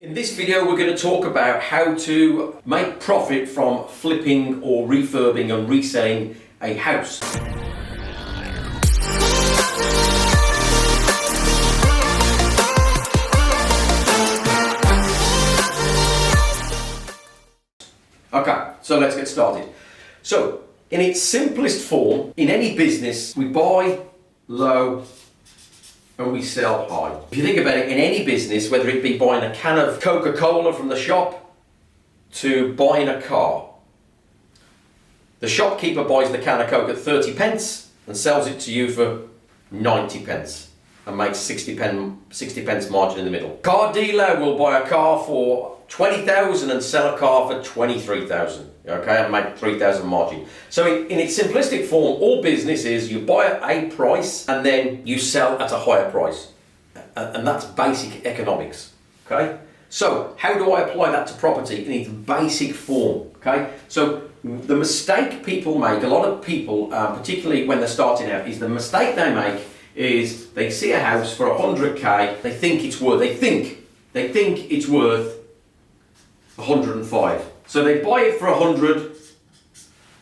In this video we're going to talk about how to make profit from flipping or refurbing and reselling a house. Okay, so let's get started. So in its simplest form, in any business we buy low and we sell high. If you think about it, in any business, whether it be buying a can of Coca-Cola from the shop to buying a car, the shopkeeper buys the can of Coke at 30 pence and sells it to you for 90 pence and makes 60 pence margin in the middle. Car dealer will buy a car for 20,000 and sell a car for 23,000, okay, and make 3,000 margin. So in its simplistic form, all business is you buy at a price and then you sell at a higher price. And that's basic economics, okay? So how do I apply that to property in its basic form, okay? So the mistake people make, a lot of people, particularly when they're starting out, is the mistake they make is they see a house for 100k, they think it's worth 105. So they buy it for 100,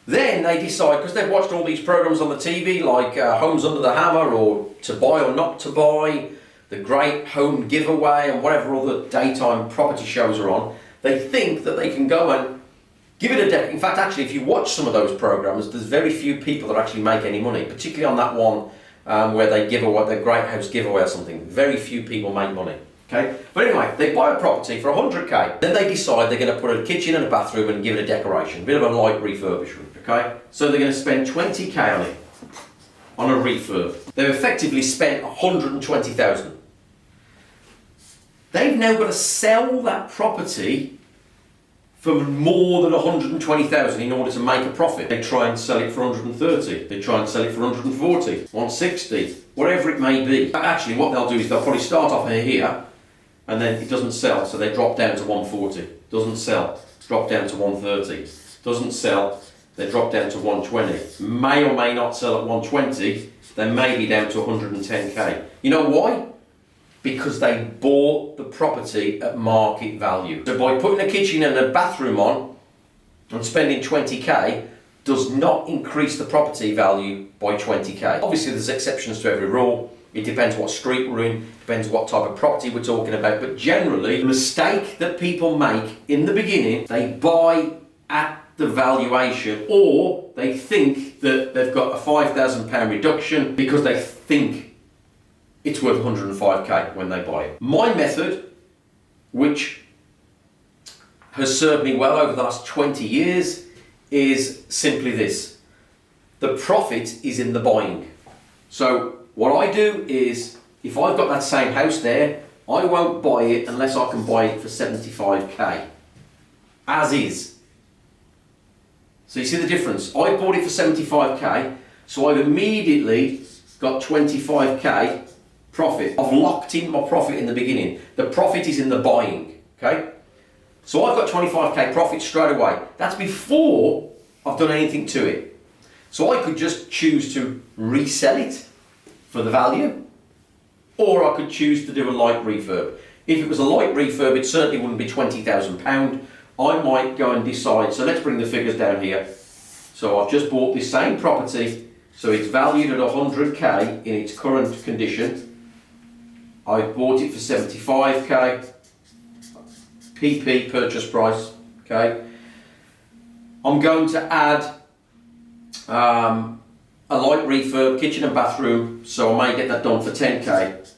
then they decide, because they've watched all these programs on the TV like Homes Under the Hammer or To Buy or Not to Buy, The Great Home Giveaway and whatever other daytime property shows are on, they think that they can go and give it a decade. In fact, actually, if you watch some of those programs, there's very few people that actually make any money, particularly on that one where they give away the Great House Giveaway or something. Very few people make money. Okay, but anyway, they buy a property for 100k, then they decide they're going to put a kitchen and a bathroom and give it a decoration, a bit of a light refurbishment, okay? So they're going to spend 20k on it, on a refurb. They've effectively spent 120,000. They've now got to sell that property for more than 120,000 in order to make a profit. They try and sell it for 130, they try and sell it for 140, 160, whatever it may be. But actually what they'll do is they'll probably start off here, and then it doesn't sell, so they drop down to 140. Doesn't sell, drop down to 130. Doesn't sell, they drop down to 120. May or may not sell at 120, they may be down to 110k. You know why? Because they bought the property at market value. So by putting a kitchen and a bathroom on and spending 20k does not increase the property value by 20k. Obviously there's exceptions to every rule. It depends what street we're in, depends what type of property we're talking about, but generally the mistake that people make in the beginning, they buy at the valuation, or they think that they've got a £5,000 reduction because they think it's worth 105k when they buy it. My method, which has served me well over the last 20 years, is simply this. The profit is in the buying. So what I do is, if I've got that same house there, I won't buy it unless I can buy it for 75k, as is. So you see the difference? I bought it for 75k, so I've immediately got 25k profit. I've locked in my profit in the beginning. The profit is in the buying, okay? So I've got 25k profit straight away. That's before I've done anything to it. So I could just choose to resell it for the value, or I could choose to do a light refurb. If it was a light refurb, it certainly wouldn't be £20,000. I might go and decide, so let's bring the figures down here. So I've just bought this same property, so it's valued at 100k in its current condition. I bought it for 75k, PP purchase price, okay. I'm going to add a light refurb, kitchen and bathroom, so I may get that done for 10k.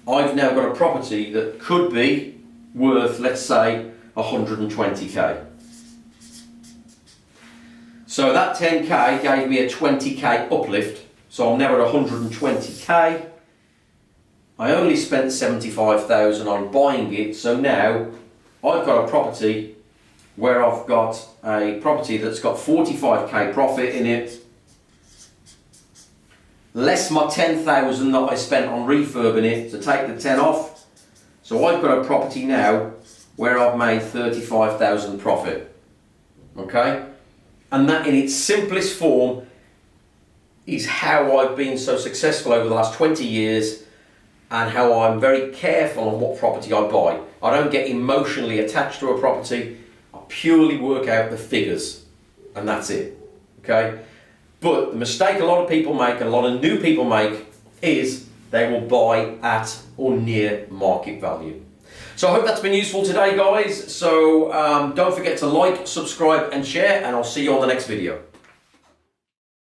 I've now got a property that could be worth, let's say, 120k. So that 10k gave me a 20k uplift, so I'm now at 120k. I only spent 75,000 on buying it, so now I've got a property where I've got a property that's got 45k profit in it, less my 10,000 that I spent on refurbing it, to take the 10 off. So I've got a property now where I've made 35,000 profit, okay? And that in its simplest form is how I've been so successful over the last 20 years and how I'm very careful on what property I buy. I don't get emotionally attached to a property. I purely work out the figures, and that's it. Okay? But the mistake a lot of people make, and a lot of new people make, is they will buy at or near market value. So I hope that's been useful today, guys. So don't forget to like, subscribe and share, and I'll see you on the next video.